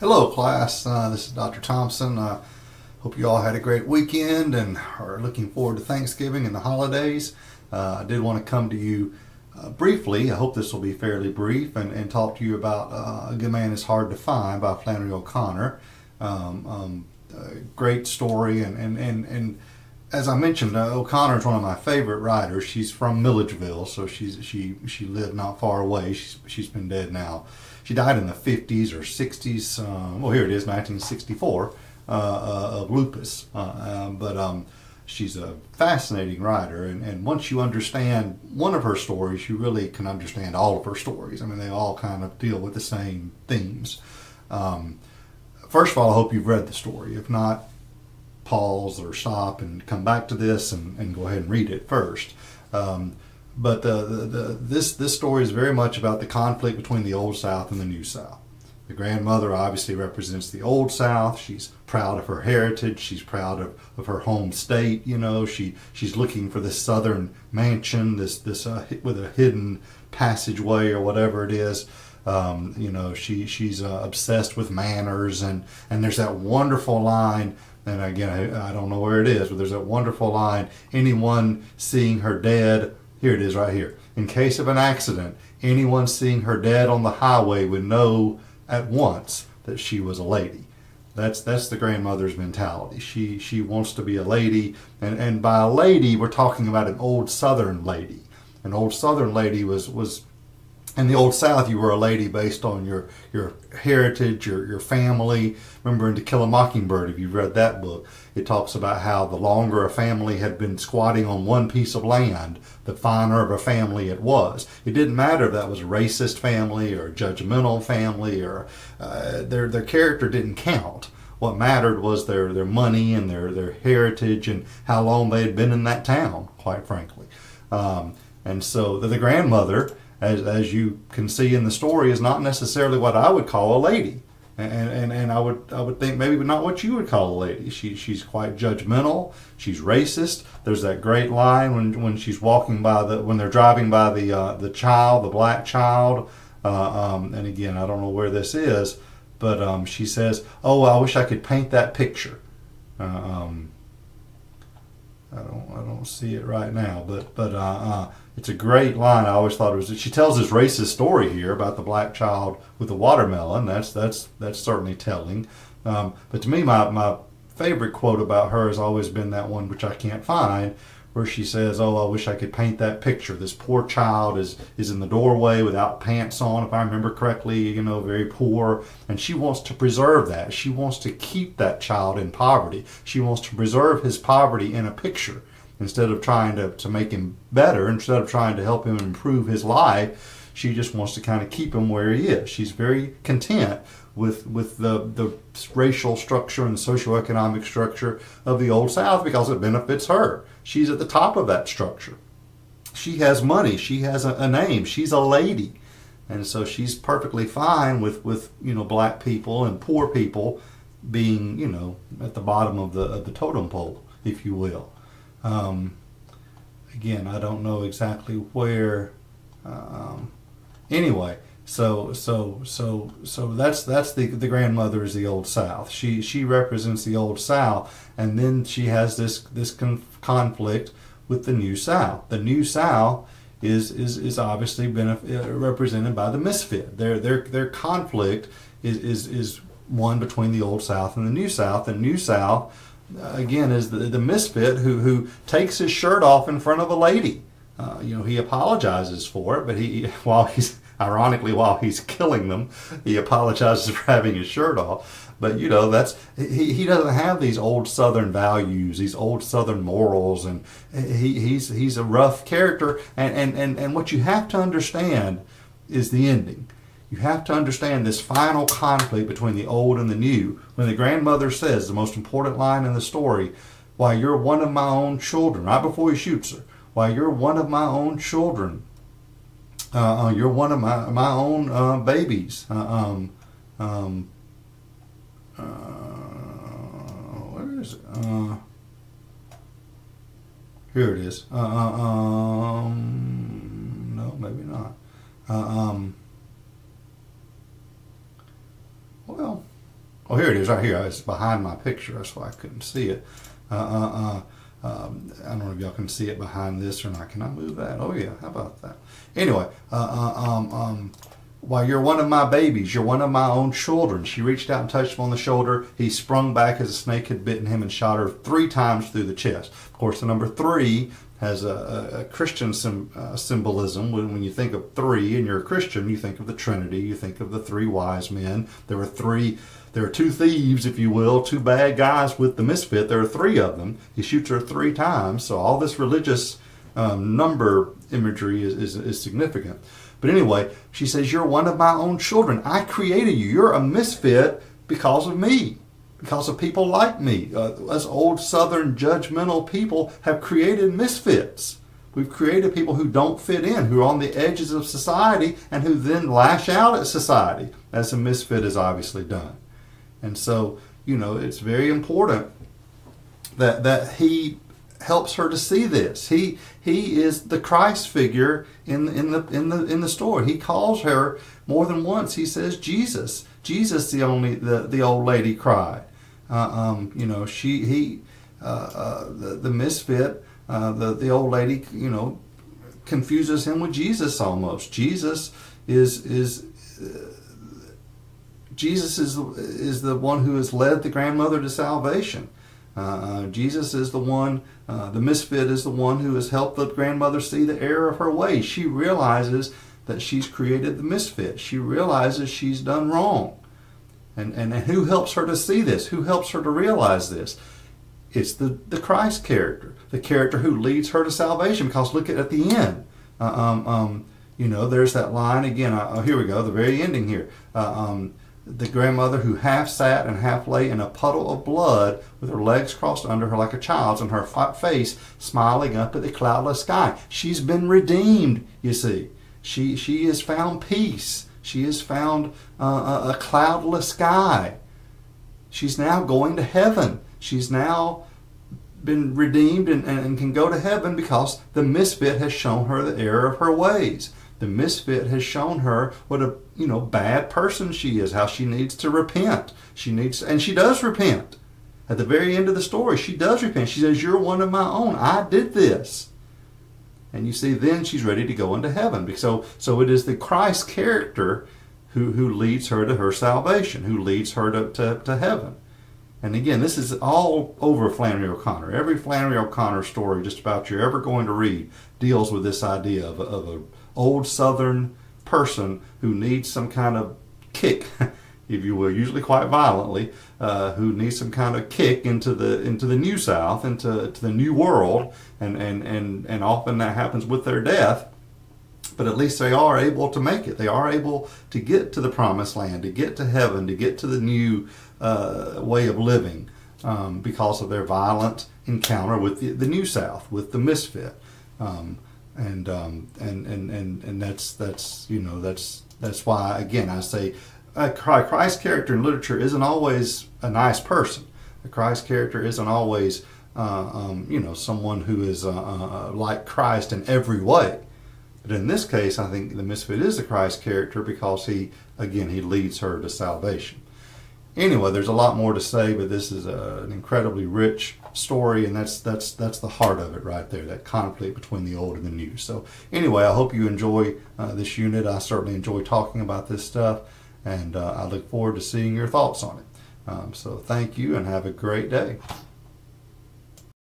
Hello, class. This is Dr. Thompson. Hope you all had a great weekend and are looking forward to Thanksgiving and the holidays. I did want to come to you briefly. I hope this will be fairly brief and talk to you about A Good Man is Hard to Find by Flannery O'Connor. Great story, and as I mentioned, O'Connor is one of my favorite writers. She's from Milledgeville, so she lived not far away. She's been dead now. She died in the 50s or 60s. Well, here it is, 1964, of lupus. But she's a fascinating writer, and once you understand one of her stories, you really can understand all of her stories. I mean, they all kind of deal with the same themes. First of all, I hope you've read the story. If not, pause or stop and come back to this and go ahead and read it first. But this story is very much about the conflict between the Old South and the New South. The grandmother obviously represents the Old South. She's proud of her heritage. She's proud of her home state. You know, she's looking for this Southern mansion, this with a hidden passageway or whatever it is. She's obsessed with manners, and there's that wonderful line. And again, I don't know where it is, but there's that wonderful line: anyone seeing her dead, here it is right here. In case of an accident, anyone seeing her dead on the highway would know at once that she was a lady. That's the grandmother's mentality. She wants to be a lady, and by a lady, we're talking about an old Southern lady. An old Southern lady was in the Old South. You were a lady based on your heritage, your family. Remember in To Kill a Mockingbird, if you've read that book, it talks about how the longer a family had been squatting on one piece of land, the finer of a family it was. It didn't matter if that was a racist family or a judgmental family, or their character didn't count. What mattered was their money and their heritage and how long they had been in that town, quite frankly. And so the grandmother, as you can see in the story, is not necessarily what I would call a lady, and I would think maybe not what you would call a lady. She's quite judgmental. She's racist. There's that great line when she's walking by when they're driving by the black child, and again, I don't know where this is, but she says, "Oh, I wish I could paint that picture." I don't see it right now, but it's a great line. I always thought it was. She tells this racist story here about the black child with the watermelon. That's certainly telling. But to me, my favorite quote about her has always been that one, which I can't find, where she says, "Oh, I wish I could paint that picture. This poor child is in the doorway without pants on, if I remember correctly, very poor, and she wants to preserve that. She wants to keep that child in poverty. She wants to preserve his poverty in a picture instead of trying to make him better, instead of trying to help him improve his life. She just wants to kind of keep him where he is. She's very content with the racial structure and the socioeconomic structure of the Old South because it benefits her. She's at the top of that structure. She has money. She has a name. She's a lady. And so she's perfectly fine with black people and poor people being, at the bottom of the totem pole, if you will. Again, I don't know exactly where. Anyway, so that's the grandmother is the Old South. She represents the Old South, and then she has this conflict with the New South. The New South is obviously represented by the misfit. Their conflict is one between the Old South and the New South. The New South, again, is the misfit who takes his shirt off in front of a lady. He apologizes for it, but while he's killing them, he apologizes for having his shirt off. But he doesn't have these old Southern values, these old Southern morals, and he's a rough character. And what you have to understand is the ending. You have to understand this final conflict between the old and the new. When the grandmother says the most important line in the story, "Why, you're one of my own children," right before he shoots her. "Why, you're one of my own children. You're one of my own babies." Where is it? Here it is. No, maybe not. Well, Oh, here it is, right here. It's behind my picture. That's why I couldn't see it. I don't know if y'all can see it behind this or not. Can I move that? Oh yeah, how about that? Anyway, why, you're one of my babies. You're one of my own children. She reached out and touched him on the shoulder. He sprung back as a snake had bitten him and shot her 3 times through the chest. Of course, the number 3 has a Christian symbolism. When you think of 3 and you're a Christian, you think of the Trinity. You think of the 3 wise men. There are 2 thieves, if you will, 2 bad guys with the misfit. There are 3 of them. He shoots her 3 times. So all this religious number imagery is significant. But anyway, she says, you're one of my own children. I created you. You're a misfit because of me, because of people like me. Us old Southern judgmental people have created misfits. We've created people who don't fit in, who are on the edges of society, and who then lash out at society, as a misfit is obviously done. And so, it's very important that he helps her to see this. He is the Christ figure in the story. He calls her more than once. He says Jesus. Jesus, the old lady cried. The misfit, the old lady, confuses him with Jesus almost. Jesus is the one who has led the grandmother to salvation. Jesus is the one, the misfit is the one who has helped the grandmother see the error of her ways. She realizes that she's created the misfit. She realizes she's done wrong. And who helps her to see this? Who helps her to realize this? It's the Christ character, the character who leads her to salvation. Because look at the end. There's that line again. Here we go, the very ending here. The grandmother who half sat and half lay in a puddle of blood with her legs crossed under her like a child's and her face smiling up at the cloudless sky. She's been redeemed, you see. She has found peace. She has found a cloudless sky. She's now going to heaven. She's now been redeemed and can go to heaven because the misfit has shown her the error of her ways. The misfit has shown her what a bad person she is, how she needs to repent. And she does repent. At the very end of the story, she does repent. She says, you're one of my own. I did this. And you see, then she's ready to go into heaven. So it is the Christ character who leads her to her salvation, who leads her to heaven. And again, this is all over Flannery O'Connor. Every Flannery O'Connor story just about you're ever going to read deals with this idea of a old Southern person who needs some kind of kick, if you will, usually quite violently, who needs some kind of kick into the New South, into the New World, and often that happens with their death. But at least they are able to make it. They are able to get to the promised land, to get to heaven, to get to the new way of living because of their violent encounter with the New South, with the misfit. And that's why, again, I say a Christ character in literature isn't always a nice person. The Christ character isn't always someone who is like Christ in every way. But in this case, I think the misfit is the Christ character because he leads her to salvation. Anyway, there's a lot more to say, but this is an incredibly rich story, and that's the heart of it right there, that conflict between the old and the new. So anyway, I hope you enjoy this unit. I certainly enjoy talking about this stuff, and I look forward to seeing your thoughts on it. So thank you, and have a great day.